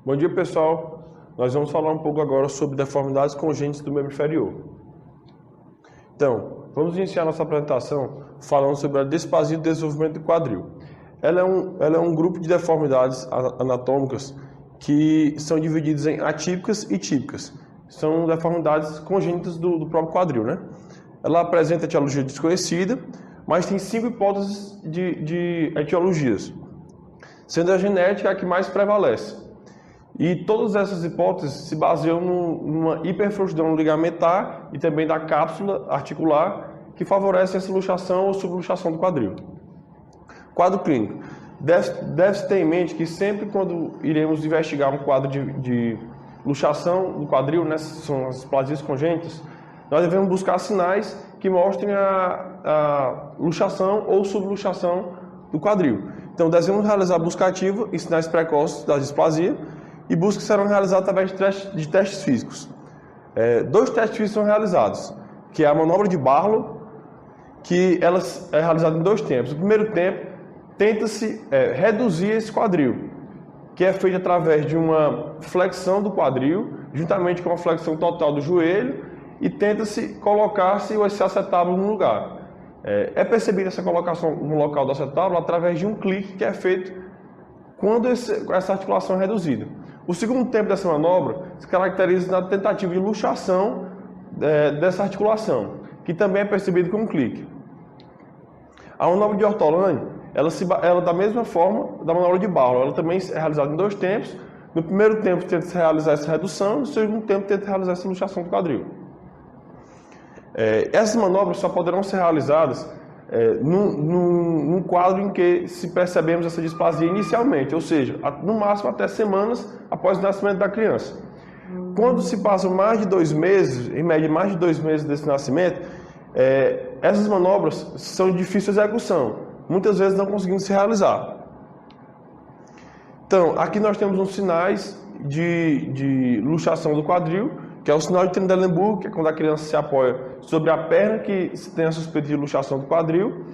Bom dia, pessoal. Nós vamos falar um pouco agora sobre deformidades congênitas do membro inferior. Então, vamos iniciar nossa apresentação falando sobre a displasia do desenvolvimento do quadril. Ela é um grupo de deformidades anatômicas que são divididas em atípicas e típicas. São deformidades congênitas do próprio quadril, né? Ela apresenta etiologia desconhecida, mas tem 5 hipóteses de etiologias, sendo a genética a que mais prevalece. E todas essas hipóteses se baseiam numa hiperfrouxidão ligamentar e também da cápsula articular que favorece essa luxação ou subluxação do quadril. Quadro clínico. Deve-se ter em mente que sempre quando iremos investigar um quadro de luxação do quadril, né, são as displasias congênitas, nós devemos buscar sinais que mostrem a luxação ou subluxação do quadril. Então, devemos realizar a busca ativa em sinais precoces da displasia e buscas serão realizadas através de testes físicos. 2 testes físicos são realizados, que é a manobra de Barlow, que ela é realizada em 2 tempos. No primeiro tempo, tenta-se reduzir esse quadril, que é feito através de uma flexão do quadril, juntamente com a flexão total do joelho, e tenta-se colocar-se esse acetábulo no lugar. É percebida essa colocação no local do acetábulo através de um clique que é feito quando essa articulação é reduzida. O segundo tempo dessa manobra se caracteriza na tentativa de luxação dessa articulação, que também é percebido com um clique. A manobra de Ortolani, ela da mesma forma da manobra de Barlow, ela também é realizada em 2 tempos. No primeiro tempo tenta-se realizar essa redução, no segundo tempo tenta realizar essa luxação do quadril. Essas manobras só poderão ser realizadas num quadro em que se percebemos essa displasia inicialmente, ou seja, no máximo até semanas após o nascimento da criança. Quando se passam mais de 2 meses, em média mais de 2 meses desse nascimento, essas manobras são de difícil execução, muitas vezes não conseguindo se realizar. Então, aqui nós temos uns sinais de luxação do quadril, que é o sinal de Trendelenburg, que é quando a criança se apoia sobre a perna que se tem a suspeita de luxação do quadril.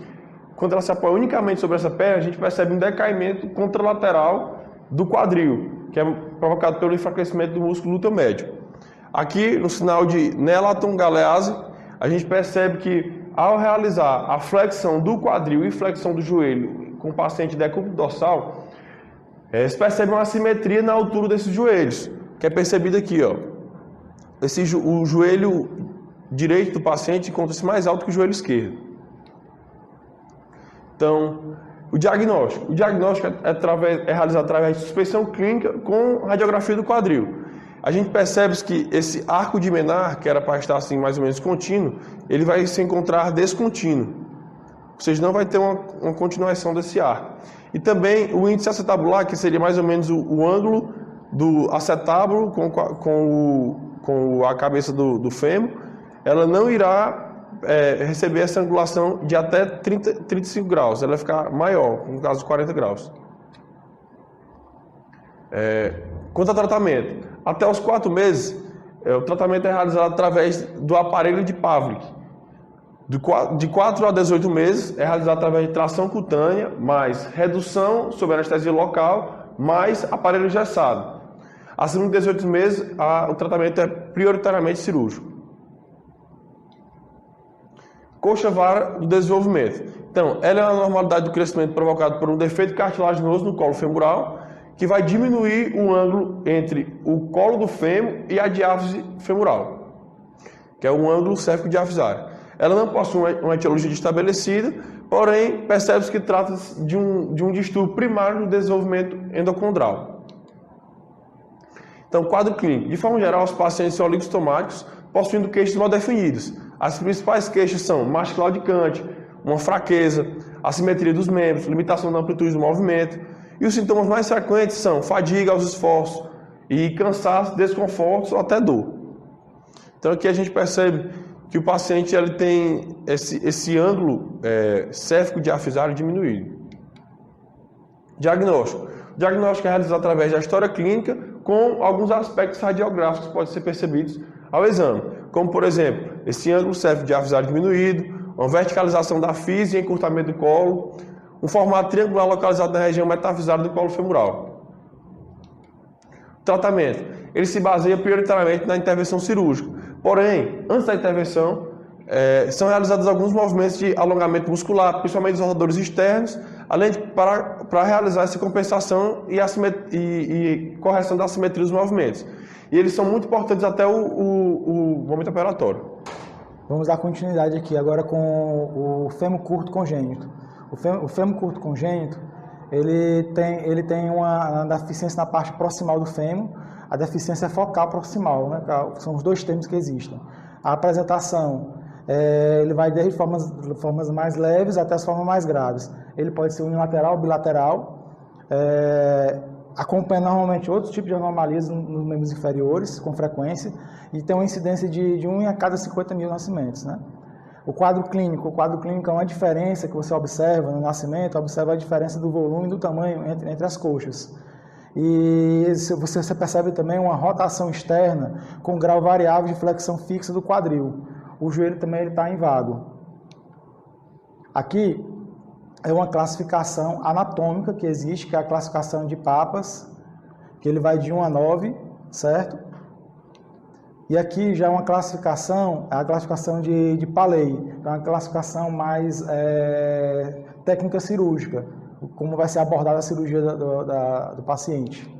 Quando ela se apoia unicamente sobre essa perna, a gente percebe um decaimento contralateral do quadril, que é provocado pelo enfraquecimento do músculo glúteo médio. Aqui, no sinal de Nelaton Galease, a gente percebe que ao realizar a flexão do quadril e flexão do joelho com o paciente decúbito dorsal, se percebe uma assimetria na altura desses joelhos, que é percebida aqui, ó. O joelho direito do paciente encontra-se mais alto que o joelho esquerdo. Então, o diagnóstico é realizado através de suspensão clínica com radiografia do quadril. A gente percebe que esse arco de Menard, que era para estar assim mais ou menos contínuo, ele vai se encontrar descontínuo. Ou seja, não vai ter uma continuação desse arco. E também o índice acetabular, que seria mais ou menos o ângulo do acetábulo com a cabeça do fêmur, ela não irá receber essa angulação de até 35 graus, ela vai ficar maior, no caso 40 graus. Quanto ao tratamento, até os 4 meses, o tratamento é realizado através do aparelho de Pavlik. De 4 a 18 meses, é realizado através de tração cutânea, mais redução sob anestesia local, mais aparelho engessado. Acima de 18 meses, o tratamento é prioritariamente cirúrgico. Coxa vara do desenvolvimento. Então, ela é uma anormalidade do crescimento provocada por um defeito cartilaginoso no colo femoral, que vai diminuir o ângulo entre o colo do fêmur e a diáfise femoral, que é um ângulo cérvico diafisário. Ela não possui uma etiologia estabelecida, porém, percebe-se que trata-se de um distúrbio primário do desenvolvimento endocondral. Então, quadro clínico. De forma geral, os pacientes são oligostomáticos, possuindo queixas mal definidas. As principais queixas são marcha claudicante, uma fraqueza, assimetria dos membros, limitação da amplitude do movimento. E os sintomas mais frequentes são fadiga aos esforços e cansaço, desconfortos ou até dor. Então, aqui a gente percebe que o paciente ele tem esse ângulo cérvico diafisário diminuído. Diagnóstico. O diagnóstico é realizado através da história clínica com alguns aspectos radiográficos que podem ser percebidos ao exame, como, por exemplo, esse ângulo cérvico diafisário diminuído, uma verticalização da fise e encurtamento do colo, um formato triangular localizado na região metafisária do colo femoral. Tratamento. Ele se baseia prioritariamente na intervenção cirúrgica. Porém, antes da intervenção, são realizados alguns movimentos de alongamento muscular, principalmente dos rotadores externos, além de para realizar essa compensação e correção da assimetria dos movimentos. E eles são muito importantes até o momento operatório. Vamos dar continuidade aqui agora com o fêmur curto congênito. O fêmur curto congênito, ele tem uma deficiência na parte proximal do fêmur, a deficiência focal proximal, né? São os dois termos que existem. A apresentação, ele vai desde formas mais leves até as formas mais graves. Ele pode ser unilateral, bilateral, acompanha normalmente outros tipos de anomalias nos membros inferiores, com frequência, e tem uma incidência de 1 a cada 50 mil nascimentos, né? O quadro clínico é uma diferença que você observa no nascimento, observa a diferença do volume e do tamanho entre as coxas. E você percebe também uma rotação externa com grau variável de flexão fixa do quadril. O joelho também está em vago. Aqui é uma classificação anatômica que existe, que é a classificação de Papas, que ele vai de 1 a 9, certo? E aqui já é uma classificação, a classificação de Paley, é uma classificação mais técnica cirúrgica, como vai ser abordada a cirurgia do paciente.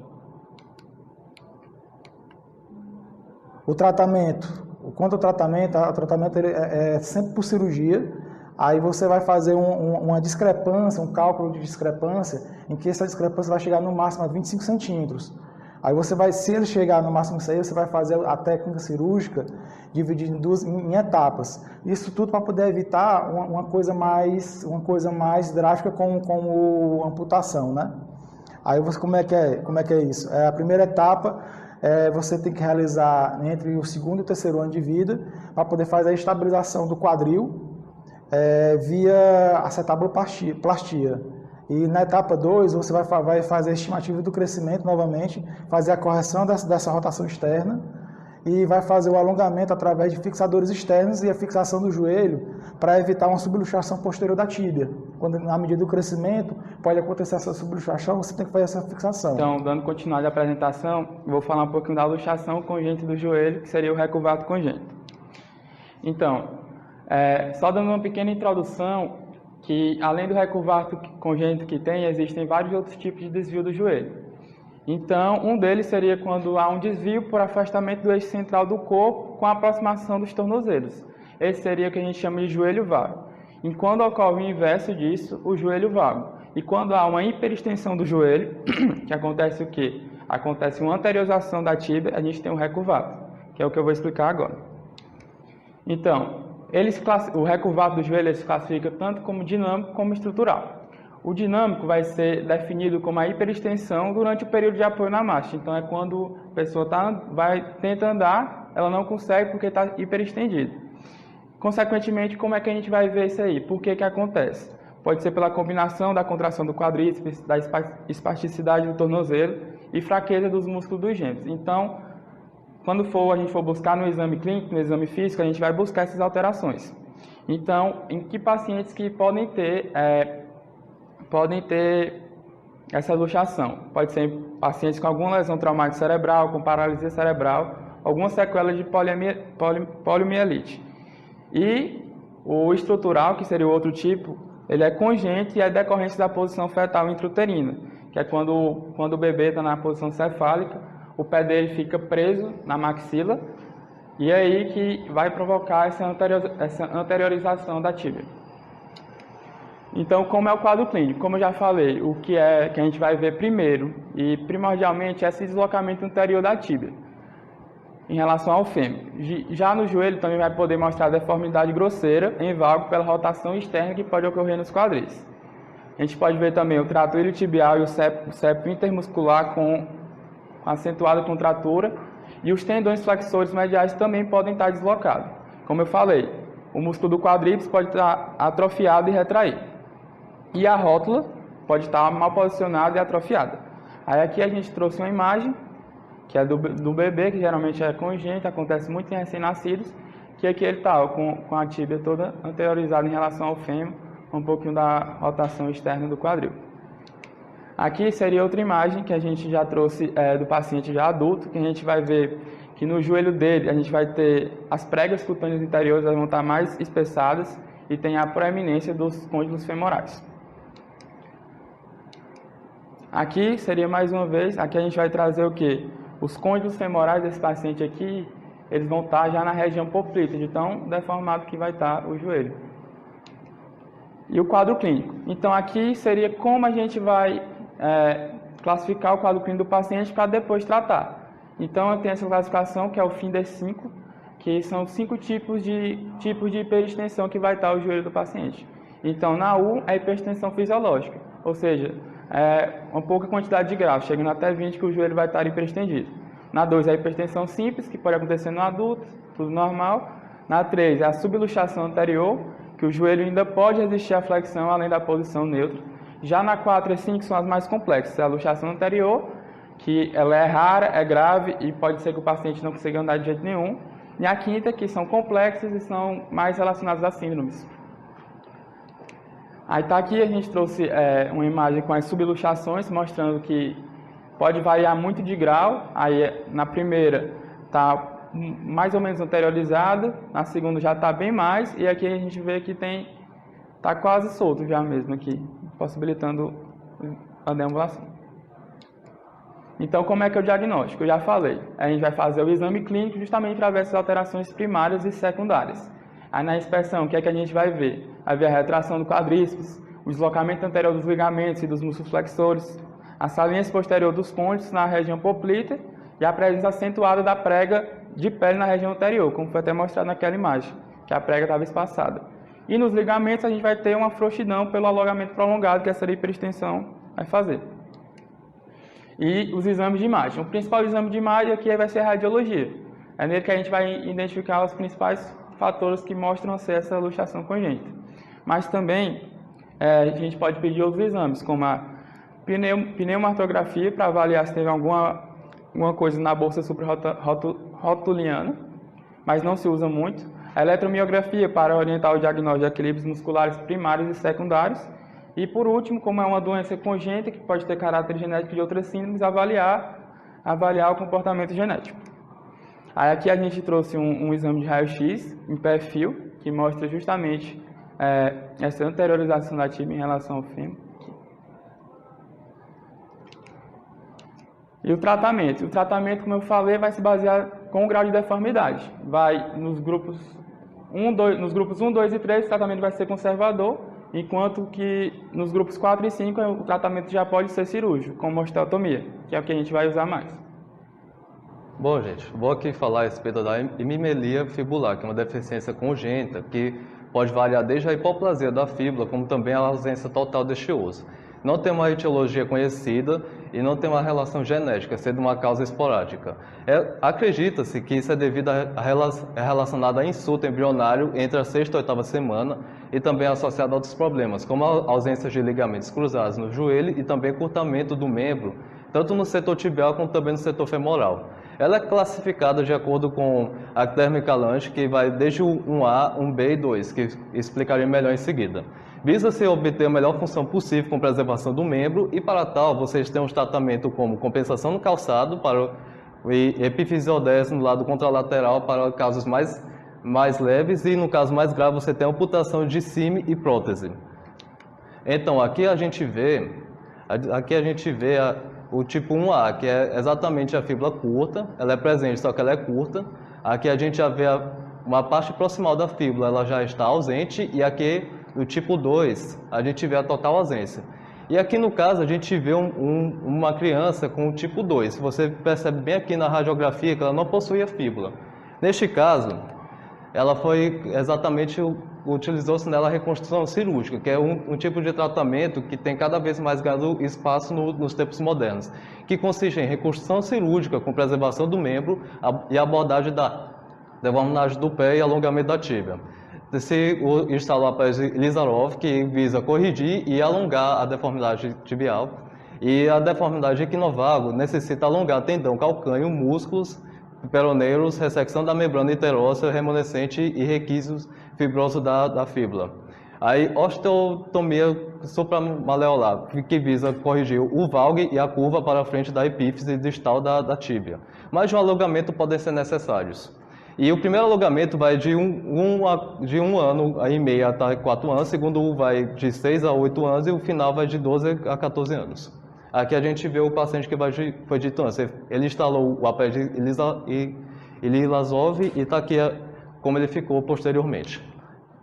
O tratamento, quanto ao tratamento, ele é sempre por cirurgia. Aí você vai fazer uma discrepância, um cálculo de discrepância, em que essa discrepância vai chegar no máximo a 25 centímetros. Aí se ele chegar no máximo isso aí, você vai fazer a técnica cirúrgica dividida em etapas. Isso tudo para poder evitar uma coisa mais drástica como amputação, né? Aí como é que é isso? A primeira etapa você tem que realizar entre o segundo e o terceiro ano de vida para poder fazer a estabilização do quadril via acetabuloplastia. E na etapa 2, você vai fazer a estimativa do crescimento novamente, fazer a correção dessa rotação externa e vai fazer o alongamento através de fixadores externos e a fixação do joelho para evitar uma subluxação posterior da tíbia. Quando, na medida do crescimento, pode acontecer essa subluxação, você tem que fazer essa fixação. Então, dando continuidade à apresentação, vou falar um pouquinho da luxação congênita do joelho, que seria o recurvato congênito. Então, só dando uma pequena introdução, que além do recurvato congênito que tem, existem vários outros tipos de desvio do joelho. Então, um deles seria quando há um desvio por afastamento do eixo central do corpo com a aproximação dos tornozelos. Esse seria o que a gente chama de joelho vago. E quando ocorre o inverso disso, o joelho vago. E quando há uma hiperextensão do joelho, que acontece o quê? Acontece uma anteriorização da tíbia, a gente tem um recurvato, que é o que eu vou explicar agora. Então, o recurvato do joelho se classifica tanto como dinâmico como estrutural. O dinâmico vai ser definido como a hiperextensão durante o período de apoio na marcha. Então, é quando a pessoa tenta andar, ela não consegue porque está hiperestendida. Consequentemente, como é que a gente vai ver isso aí? Por que acontece? Pode ser pela combinação da contração do quadríceps, da espasticidade do tornozelo e fraqueza dos músculos dos gêmeos. Então, quando a gente for buscar no exame clínico, no exame físico, a gente vai buscar essas alterações. Então, em que pacientes que podem ter essa luxação? Pode ser em pacientes com alguma lesão traumática cerebral, com paralisia cerebral, alguma sequela de poliomielite. E o estrutural, que seria o outro tipo, ele é congênito e é decorrente da posição fetal intrauterina, que é quando o bebê está na posição cefálica, o pé dele fica preso na maxila e é aí que vai provocar essa anteriorização da tíbia. Então, como é o quadro clínico? Como eu já falei, o que a gente vai ver primeiro e primordialmente é esse deslocamento anterior da tíbia em relação ao fêmur. Já no joelho também vai poder mostrar deformidade grosseira em vago pela rotação externa que pode ocorrer nos quadris. A gente pode ver também o trato iliotibial e o septo intermuscular com acentuada contratura, e os tendões flexores mediais também podem estar deslocados. Como eu falei, o músculo do quadríceps pode estar atrofiado e retraído. E a rótula pode estar mal posicionada e atrofiada. Aí aqui a gente trouxe uma imagem, que é do bebê, que geralmente é congênito, acontece muito em recém-nascidos, que aqui ele está com a tíbia toda anteriorizada em relação ao fêmur, um pouquinho da rotação externa do quadril. Aqui seria outra imagem que a gente já trouxe do paciente já adulto, que a gente vai ver que no joelho dele a gente vai ter as pregas cutâneas interiores, elas vão estar mais espessadas e tem a proeminência dos côndilos femorais. Aqui seria mais uma vez, aqui a gente vai trazer o que? Os côndilos femorais desse paciente aqui, eles vão estar já na região poplítea, de tão deformado que vai estar o joelho. E o quadro clínico. Então aqui seria como a gente vai classificar o quadro clínico do paciente para depois tratar. Então eu tenho essa classificação que é o FINDER-5, que são 5 tipos de hiperextensão que vai estar o joelho do paciente. Então na U é a hiperextensão fisiológica, ou seja, uma pouca quantidade de graus, chegando até 20 que o joelho vai estar hiperestendido. Na 2 é a hiperextensão simples, que pode acontecer no adulto, tudo normal. Na 3 é a subluxação anterior, que o joelho ainda pode resistir à flexão além da posição neutra. Já na 4 e 5 são as mais complexas, é a luxação anterior, que ela é rara, é grave e pode ser que o paciente não consiga andar de jeito nenhum. E a 5ª, que são complexas e são mais relacionadas a síndromes. Aí tá aqui, a gente trouxe uma imagem com as subluxações, mostrando que pode variar muito de grau. Aí na primeira está mais ou menos anteriorizada, na segunda já está bem mais, e aqui a gente vê que está quase solto já mesmo aqui, possibilitando a deambulação. Então, como é que é o diagnóstico? Eu já falei, a gente vai fazer o exame clínico justamente para ver essas alterações primárias e secundárias. Aí na inspeção, o que é que a gente vai ver? Vai ver a retração do quadríceps, o deslocamento anterior dos ligamentos e dos músculos flexores, a saliência posterior dos côndilos na região poplítea e a presença acentuada da prega de pele na região anterior, como foi até mostrado naquela imagem, que a prega estava espaçada. E nos ligamentos a gente vai ter uma frouxidão pelo alongamento prolongado que essa hiperextensão vai fazer. E os exames de imagem. O principal exame de imagem aqui vai ser a radiologia. É nele que a gente vai identificar os principais fatores que mostram ser essa luxação congênita. Mas também a gente pode pedir outros exames, como a pneumartografia para avaliar se teve alguma coisa na bolsa suprarrotuliana, mas não se usa muito. A eletromiografia para orientar o diagnóstico de equilíbrios musculares primários e secundários. E por último, como é uma doença congênita que pode ter caráter genético de outras síndromes, avaliar o comportamento genético. Aí aqui a gente trouxe um exame de raio-x em pé-fio, que mostra justamente essa anteriorização da tíbia em relação ao fêmur. E o tratamento? O tratamento, como eu falei, vai se basear com o grau de deformidade. Vai nos grupos 1, 2 e 3, o tratamento vai ser conservador, enquanto que nos grupos 4 e 5 o tratamento já pode ser cirúrgico, como osteotomia, que é o que a gente vai usar mais. Bom, gente, vou aqui falar a respeito da hemimelia fibular, que é uma deficiência congênita que pode variar desde a hipoplasia da fíbula, como também a ausência total deste osso. Não tem uma etiologia conhecida e não tem uma relação genética, sendo uma causa esporádica. Acredita-se que isso é devido relacionado a insulto embrionário entre a 6ª e 8ª semana e também associado a outros problemas, como a ausência de ligamentos cruzados no joelho e também encurtamento do membro, tanto no setor tibial como também no setor femoral. Ela é classificada de acordo com a Derme-Calange, que vai desde o 1A, 1B e 2, que explicarei melhor em seguida. Visa-se obter a melhor função possível com preservação do membro e, para tal, vocês têm um tratamento como compensação no calçado para o epifisiodese no lado contralateral para casos mais leves e, no caso mais grave, você tem a amputação de cime e prótese. Então, aqui a gente vê o tipo 1A, que é exatamente a fíbula curta, ela é presente, só que ela é curta. Aqui a gente já vê uma parte proximal da fíbula, ela já está ausente, e aqui no tipo 2, a gente vê a total ausência. E aqui no caso, a gente vê uma criança com o tipo 2. Você percebe bem aqui na radiografia que ela não possuía fíbula. Neste caso, ela foi exatamente, utilizou-se nela a reconstrução cirúrgica, que é um tipo de tratamento que tem cada vez mais ganhado espaço nos tempos modernos, que consiste em reconstrução cirúrgica com preservação do membro e abordagem da deformidade do pé e alongamento da tíbia. Se instalou a peça Lizarov, que visa corrigir e alongar a deformidade tibial, e a deformidade equinovago necessita alongar tendão calcâneo, músculos peroneiros, ressecção da membrana interóssea remanescente e requisitos fibrosos da fíbula. Aí, osteotomia supramaleolar, que visa corrigir o valgue e a curva para frente da epífise distal da tíbia. Mas de um alongamento podem ser necessários. E o primeiro alongamento vai de um ano e meio até 4 anos, o segundo vai de 6 a 8 anos e o final vai de 12 a 14 anos. Aqui a gente vê o paciente que foi dito antes. Ele instalou o APED Ilizov e está aqui como ele ficou posteriormente.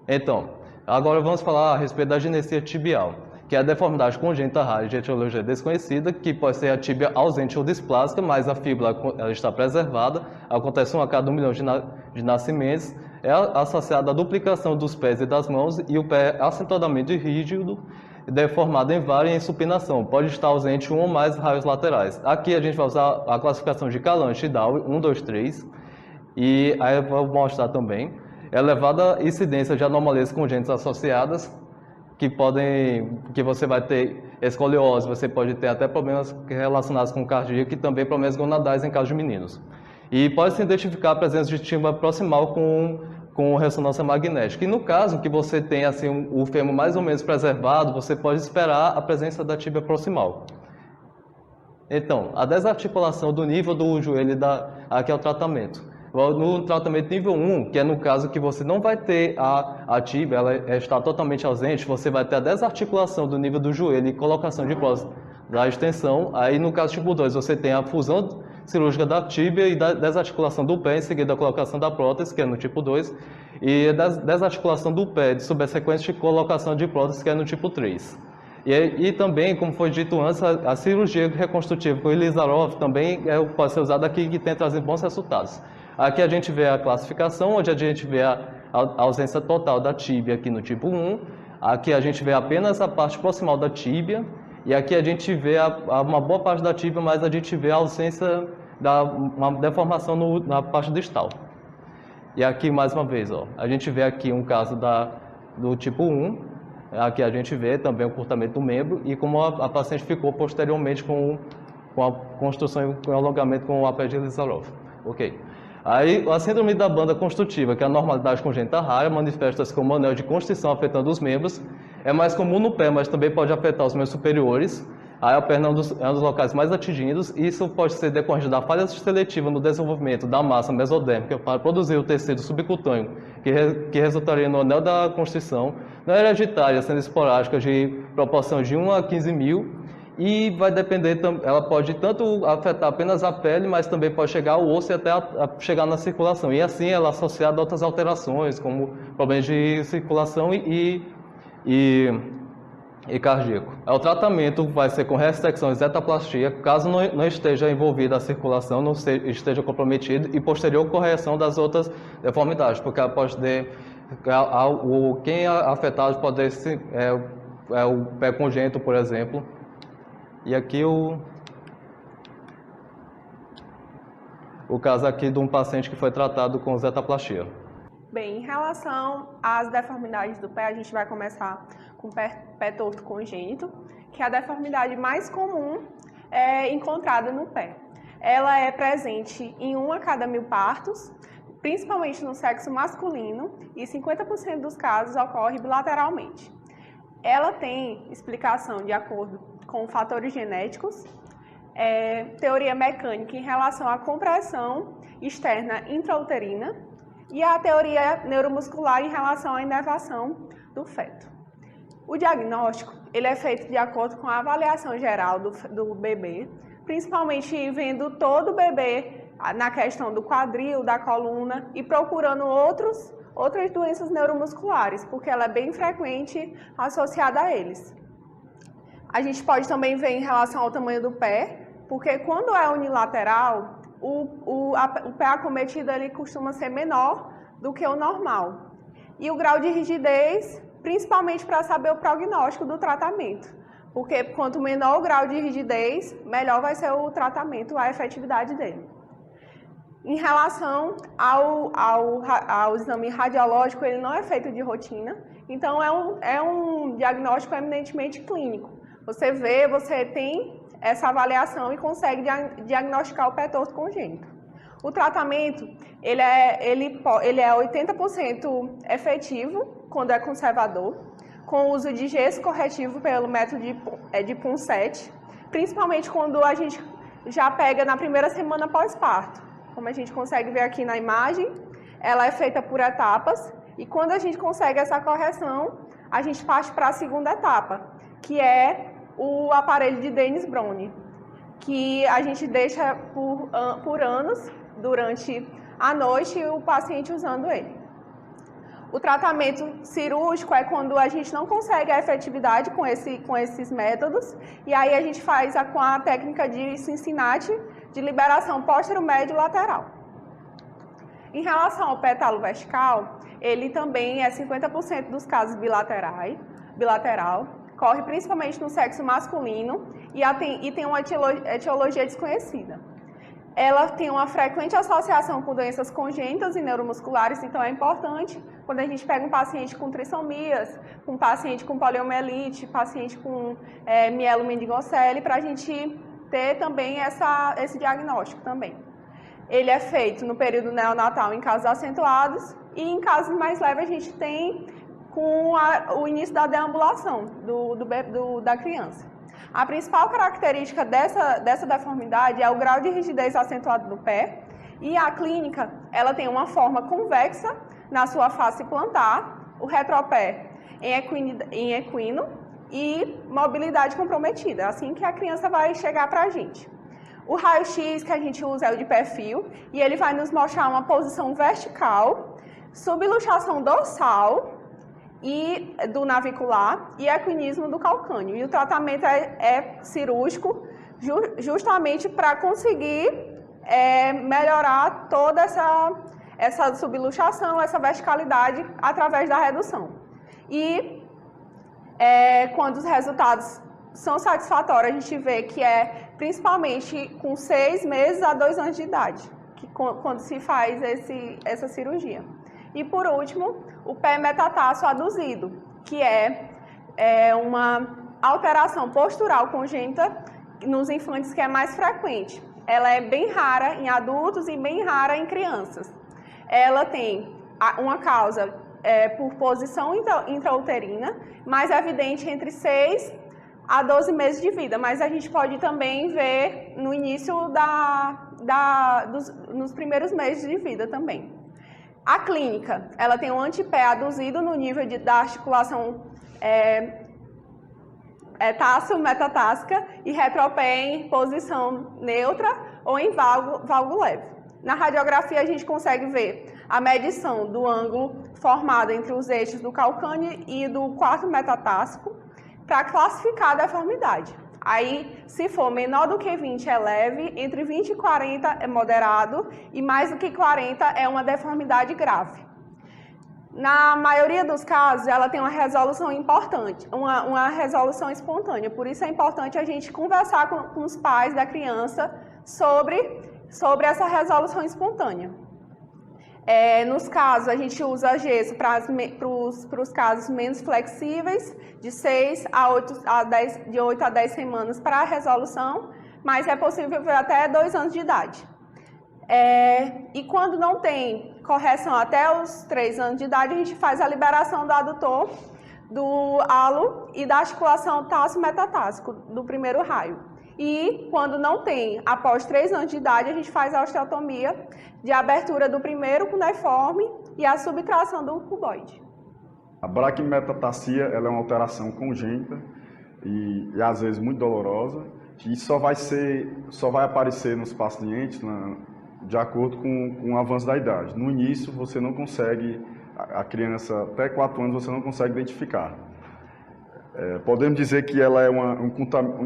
Então, agora vamos falar a respeito da ginesia tibial, que é a deformidade congênita rara de etiologia desconhecida, que pode ser a tíbia ausente ou displásica, mas a fíbula ela está preservada, acontece 1 a cada 1 milhão de nascimentos, é associada à duplicação dos pés e das mãos e o pé acentuadamente rígido, deformado em vária em supinação, pode estar ausente 1 ou mais raios laterais. Aqui a gente vai usar a classificação de Calanche e Dow, 1, 2, 3, e aí eu vou mostrar também elevada incidência de anomalias congênitas associadas, que você vai ter escoliose, você pode ter até problemas relacionados com cardíaco e também problemas gonadais em caso de meninos. E pode-se identificar a presença de tíbia proximal com ressonância magnética. E no caso que você tem assim, o fêmur mais ou menos preservado, você pode esperar a presença da tíbia proximal. Então, a desarticulação do nível do joelho, aqui é o tratamento. No tratamento nível 1, que é no caso que você não vai ter a tíbia, ela está totalmente ausente, você vai ter a desarticulação do nível do joelho e colocação de prótese da extensão. Aí no caso tipo 2, você tem a fusão cirúrgica da tíbia e da desarticulação do pé, em seguida a colocação da prótese, que é no tipo 2, e a desarticulação do pé, de subsequente colocação de prótese, que é no tipo 3. E também, como foi dito antes, a cirurgia reconstrutiva com o Ilizarov também pode ser usada aqui e tem trazido bons resultados. Aqui a gente vê a classificação, onde a gente vê a ausência total da tíbia aqui no tipo 1, aqui a gente vê apenas a parte proximal da tíbia, e aqui a gente vê uma boa parte da tíbia, mas a gente vê a ausência uma deformação na parte distal. E aqui, mais uma vez, ó, a gente vê aqui um caso do tipo 1, aqui a gente vê também o encurtamento do membro e como a paciente ficou posteriormente com a construção e o alongamento com o APED Ilizarov. Ok. Aí, a síndrome da banda construtiva, que é a normalidade congênita rara, manifesta-se como anel de constrição afetando os membros. É mais comum no pé, mas também pode afetar os membros superiores. Aí a perna é um dos locais mais atingidos. Isso pode ser decorrente da falha seletiva no desenvolvimento da massa mesodérmica para produzir o tecido subcutâneo, que resultaria no anel da constrição. Não é hereditária, sendo esporádica de proporção de 1 a 15 mil. E vai depender, ela pode tanto afetar apenas a pele, mas também pode chegar ao osso e até chegar na circulação. E assim ela é associada a outras alterações, como problemas de circulação e cardíaco. O tratamento vai ser com ressecção e zetaplastia, caso não esteja envolvida a circulação, não esteja comprometido, e posterior correção das outras deformidades, porque ela pode ter, quem é afetado pode ser o pé congênito, por exemplo. E aqui o caso aqui de um paciente que foi tratado com zetaplastia. Bem, em relação às deformidades do pé, a gente vai começar com o pé torto congênito, que é a deformidade mais comum encontrada no pé. Ela é presente em 1 a cada 1000 partos, principalmente no sexo masculino, e 50% dos casos ocorre bilateralmente. Ela tem explicação de acordo com fatores genéticos, teoria mecânica em relação à compressão externa intrauterina e a teoria neuromuscular em relação à inervação do feto. O diagnóstico ele é feito de acordo com a avaliação geral do bebê, principalmente vendo todo o bebê na questão do quadril, da coluna e procurando outras doenças neuromusculares, porque ela é bem frequente associada a eles. A gente pode também ver em relação ao tamanho do pé, porque quando é unilateral, o pé acometido ele costuma ser menor do que o normal. E o grau de rigidez, principalmente para saber o prognóstico do tratamento, porque quanto menor o grau de rigidez, melhor vai ser o tratamento, a efetividade dele. Em relação ao exame radiológico, ele não é feito de rotina, então é um diagnóstico eminentemente clínico. Você vê, você tem essa avaliação e consegue diagnosticar o pé torto congênito. O tratamento, ele é 80% efetivo quando é conservador. com o uso de gesso corretivo pelo método de Ponseti, principalmente quando a gente já pega na primeira semana pós-parto. Como a gente consegue ver aqui na imagem, ela é feita por etapas, e quando a gente consegue essa correção, a gente parte para a segunda etapa, que é o aparelho de Dennis-Brown, que a gente deixa por anos, durante a noite, o paciente usando ele. O tratamento cirúrgico é quando a gente não consegue a efetividade com esses métodos, e aí a gente faz com a técnica de Cincinnati de liberação póstero-médio lateral. Em relação ao pétalo vertical, ele também é 50% dos casos bilateral, corre principalmente no sexo masculino e tem uma etiologia desconhecida. Ela tem uma frequente associação com doenças congênitas e neuromusculares, então é importante quando a gente pega um paciente com trissomias, um paciente com poliomielite, paciente com mielomeningocele, para a gente ter também esse diagnóstico também. Ele é feito no período neonatal em casos acentuados e em casos mais leves a gente tem com o início da deambulação da criança. A principal característica dessa deformidade é o grau de rigidez acentuado do pé, e a clínica ela tem uma forma convexa na sua face plantar, o retropé em equino e mobilidade comprometida, assim que a criança vai chegar para a gente. O raio-x que a gente usa é o de perfil, e ele vai nos mostrar uma posição vertical, subluxação dorsal, e do navicular e equinismo do calcâneo. E o tratamento é cirúrgico, justamente para conseguir melhorar toda essa subluxação, essa verticalidade através da redução. E quando os resultados são satisfatórios, a gente vê que é principalmente com 6 meses a 2 anos de idade, quando se faz essa cirurgia. E por último, o pé metatarso aduzido, que é uma alteração postural congênita nos infantes que é mais frequente. Ela é bem rara em adultos e bem rara em crianças. Ela tem uma causa por posição intrauterina, mais evidente entre 6 a 12 meses de vida, mas a gente pode também ver no início nos primeiros meses de vida também. A clínica, ela tem um antepé aduzido no nível da articulação társio-metatársicas e retropé em posição neutra ou em valgo leve. Na radiografia, a gente consegue ver a medição do ângulo formado entre os eixos do calcâneo e do quarto metatássico para classificar a deformidade. Aí, se for menor do que 20 é leve, entre 20 e 40 é moderado e mais do que 40 é uma deformidade grave. Na maioria dos casos, ela tem uma resolução importante, uma resolução espontânea. Por isso é importante a gente conversar com os pais da criança sobre essa resolução espontânea. Nos casos, a gente usa gesso para os casos menos flexíveis, de 8 a 10 semanas para a resolução, mas é possível ver até 2 anos de idade. E quando não tem correção até os 3 anos de idade, a gente faz a liberação do adutor, do halo e da articulação társio-metatássico do primeiro raio. E quando não tem, após 3 anos de idade, a gente faz a osteotomia de abertura do primeiro cuneiforme e a subtração do cuboide. A braquimetatarsia ela é uma alteração congênita e às vezes muito dolorosa, e só vai aparecer nos pacientes de acordo com o avanço da idade. No início, você não consegue, a criança até 4 anos, você não consegue identificar. Podemos dizer que ela é um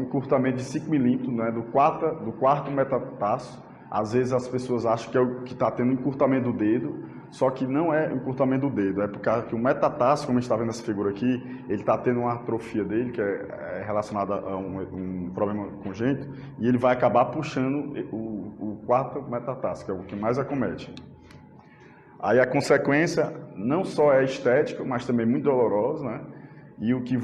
encurtamento de 5 milímetros, né, do quarto metatarso. Às vezes as pessoas acham que está tendo encurtamento do dedo, só que não é encurtamento do dedo, é por causa que o metatarso, como a gente está vendo nessa figura aqui, ele está tendo uma atrofia dele, que é relacionada a um problema congênito, e ele vai acabar puxando o quarto metatarso, que é o que mais acomete. Aí a consequência não só é estética, mas também muito dolorosa, né? E o que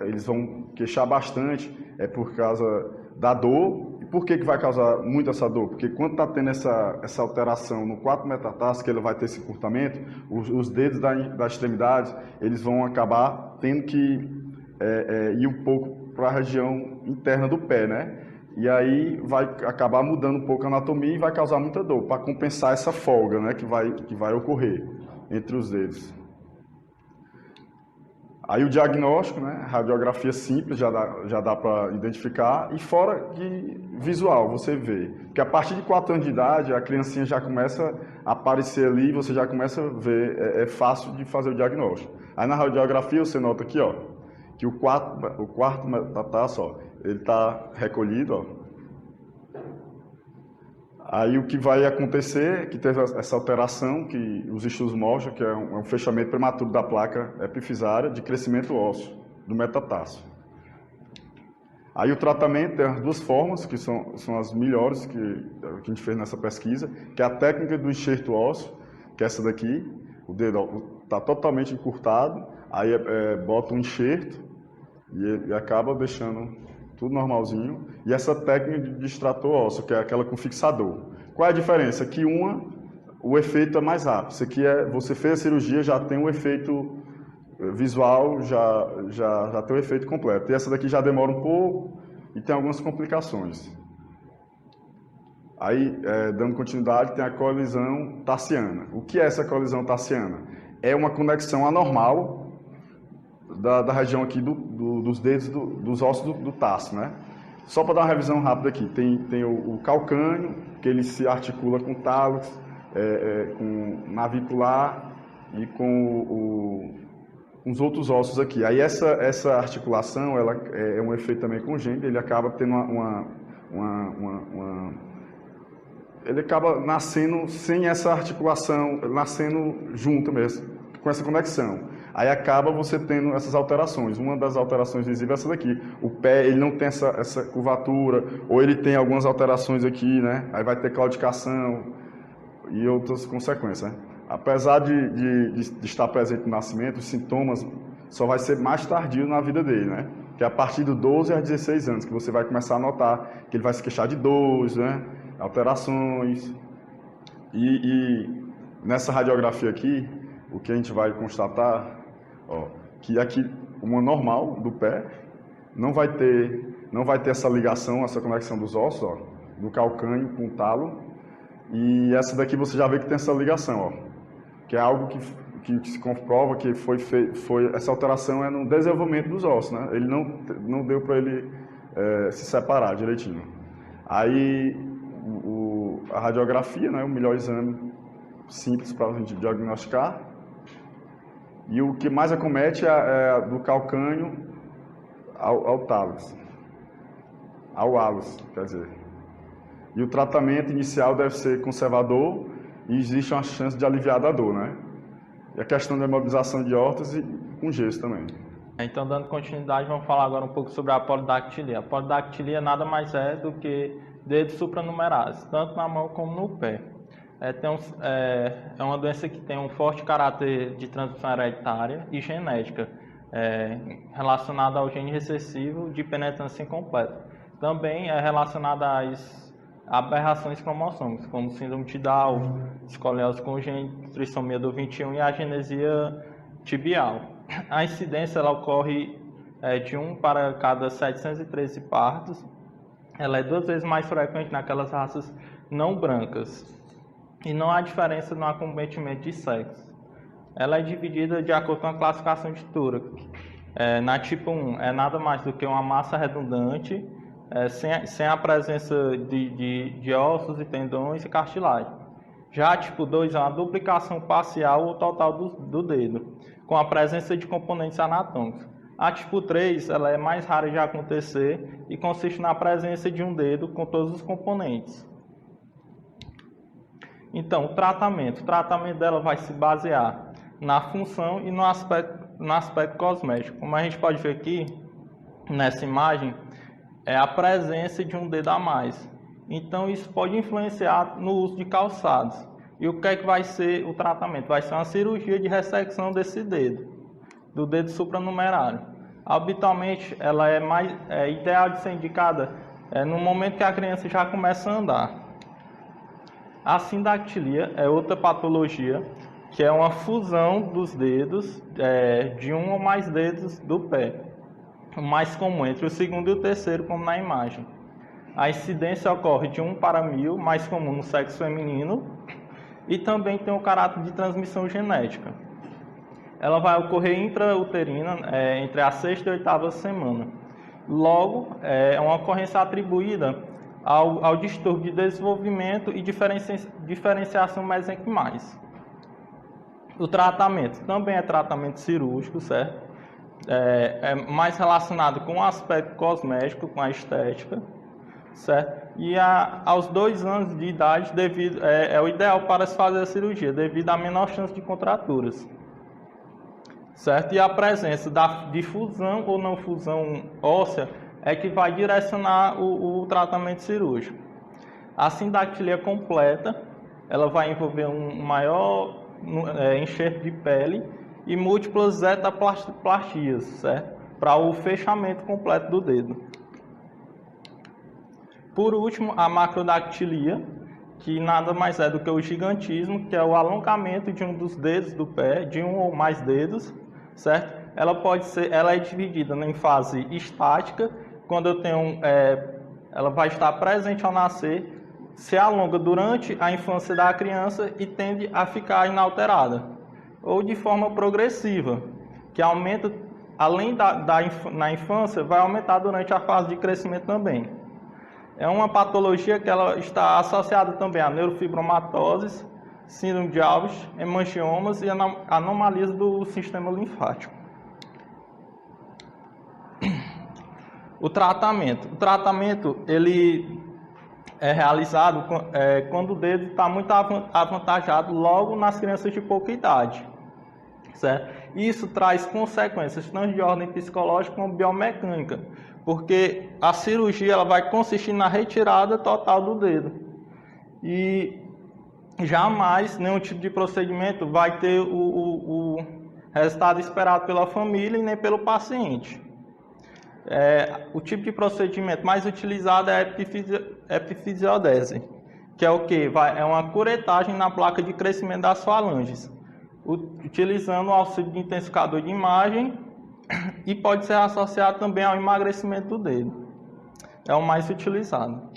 eles vão queixar bastante é por causa da dor por que vai causar muito essa dor? Porque quando está tendo essa alteração no quarto metatarso, que ele vai ter esse encurtamento, os dedos da extremidade, eles vão acabar tendo que ir um pouco para a região interna do pé, né? E aí vai acabar mudando um pouco a anatomia e vai causar muita dor, para compensar essa folga, né, que vai ocorrer entre os dedos. Aí o diagnóstico, né, radiografia simples, já dá para identificar, e fora de visual, você vê. Porque a partir de 4 anos de idade, a criancinha já começa a aparecer ali, você já começa a ver, é fácil de fazer o diagnóstico. Aí na radiografia você nota aqui, ó, que o quarto metatarso, ó, ele está recolhido, ó. Aí o que vai acontecer, que teve essa alteração, que os estudos mostram, que é um fechamento prematuro da placa epifisária de crescimento ósseo do metatarso. Aí o tratamento tem as 2 formas, que são as melhores que a gente fez nessa pesquisa, que é a técnica do enxerto ósseo, que é essa daqui, o dedo está totalmente encurtado, aí bota um enxerto e acaba deixando tudo normalzinho. E essa técnica de extrator ósseo, que é aquela com fixador. Qual é a diferença? Que o efeito é mais rápido. Isso aqui você fez a cirurgia, já tem um efeito visual, já tem o efeito completo. E essa daqui já demora um pouco e tem algumas complicações. Aí, dando continuidade, tem a colisão tarsiana. O que é essa colisão tarsiana? É uma conexão anormal da região aqui dos dedos, dos ossos do tarso, né? Só para dar uma revisão rápida aqui, tem o calcâneo, que ele se articula com o tálux, com o navicular e com os outros ossos aqui. Aí essa articulação, ela é um efeito também congênito, ele acaba tendo ele acaba nascendo sem essa articulação, nascendo junto mesmo, com essa conexão. Aí acaba você tendo essas alterações. Uma das alterações visíveis é essa daqui. O pé, ele não tem essa curvatura, ou ele tem algumas alterações aqui, né? Aí vai ter claudicação e outras consequências, né? Apesar de estar presente no nascimento, os sintomas só vai ser mais tardio na vida dele, né? Que é a partir dos 12 a 16 anos que você vai começar a notar que ele vai se queixar de dores, né? Alterações. E nessa radiografia aqui, o que a gente vai constatar, ó, que aqui uma normal do pé não vai ter essa ligação, essa conexão dos ossos, ó, do calcâneo com o talo, e essa daqui você já vê que tem essa ligação, ó, que é algo que se comprova que essa alteração é no desenvolvimento dos ossos, né? Ele não deu para ele se separar direitinho. Aí a radiografia, né, o melhor exame simples para a gente diagnosticar. E o que mais acomete é do calcânio ao tálux, ao hálus, quer dizer. E o tratamento inicial deve ser conservador e existe uma chance de aliviar da dor, né? E a questão da imobilização de órtese com gesso também. Então, dando continuidade, vamos falar agora um pouco sobre a polidactilia. A polidactilia nada mais é do que dedos supranumerados, tanto na mão como no pé. É uma doença que tem um forte caráter de transmissão hereditária e genética, relacionada ao gene recessivo de penetrância incompleta. Também é relacionada às aberrações cromossômicas, como síndrome de Down, escoliose congênita, trissomia do 21 e agenesia tibial. A incidência ela ocorre de 1 para cada 713 partos. Ela é 2 vezes mais frequente naquelas raças não brancas. E não há diferença no acometimento de sexo. Ela é dividida de acordo com a classificação de Turek. Na tipo 1, é nada mais do que uma massa redundante, sem a presença de ossos e tendões e cartilagem. Já a tipo 2 é uma duplicação parcial ou total do dedo, com a presença de componentes anatômicos. A tipo 3 ela é mais rara de acontecer e consiste na presença de um dedo com todos os componentes. Então, o tratamento dela vai se basear na função e no aspecto cosmético. Como a gente pode ver aqui, nessa imagem, é a presença de um dedo a mais. Então, isso pode influenciar no uso de calçados. E o que é que vai ser o tratamento? Vai ser uma cirurgia de ressecção desse dedo, do dedo supranumerário. Habitualmente, ela é ideal de ser indicada no momento que a criança já começa a andar. A sindactilia é outra patologia, que é uma fusão dos dedos, de um ou mais dedos do pé, o mais comum entre o segundo e o terceiro, como na imagem. A incidência ocorre de 1 para 1000, mais comum no sexo feminino, e também tem o caráter de transmissão genética. Ela vai ocorrer intrauterina, entre a 6ª e 8ª semana. Logo, é uma ocorrência atribuída ao distúrbio de desenvolvimento e diferenciação mesenquimais. O tratamento também é tratamento cirúrgico, certo? É mais relacionado com o aspecto cosmético, com a estética, certo? E aos 2 anos de idade é o ideal para se fazer a cirurgia, devido à menor chance de contraturas, certo? E a presença de fusão ou não fusão óssea é que vai direcionar o tratamento cirúrgico. A sindactilia completa, ela vai envolver um maior enxerto de pele e múltiplas etaplastias, certo? Para o fechamento completo do dedo. Por último, a macrodactilia, que nada mais é do que o gigantismo, que é o alongamento de um dos dedos do pé, de um ou mais dedos, certo? Ela é dividida em fase estática, quando eu tenho, ela vai estar presente ao nascer, se alonga durante a infância da criança e tende a ficar inalterada, ou de forma progressiva, que aumenta, além na infância, vai aumentar durante a fase de crescimento também. É uma patologia que ela está associada também a neurofibromatoses, síndrome de Alves, hemangiomas e anomalias do sistema linfático. O tratamento ele é realizado quando o dedo está muito avantajado logo nas crianças de pouca idade, certo? Isso traz consequências tanto de ordem psicológica como biomecânica, porque a cirurgia ela vai consistir na retirada total do dedo e jamais nenhum tipo de procedimento vai ter o resultado esperado pela família e nem pelo paciente. O tipo de procedimento mais utilizado é a epifisiodese, que é o que? É uma curetagem na placa de crescimento das falanges, utilizando o auxílio de intensificador de imagem e pode ser associado também ao emagrecimento do dedo. É o mais utilizado.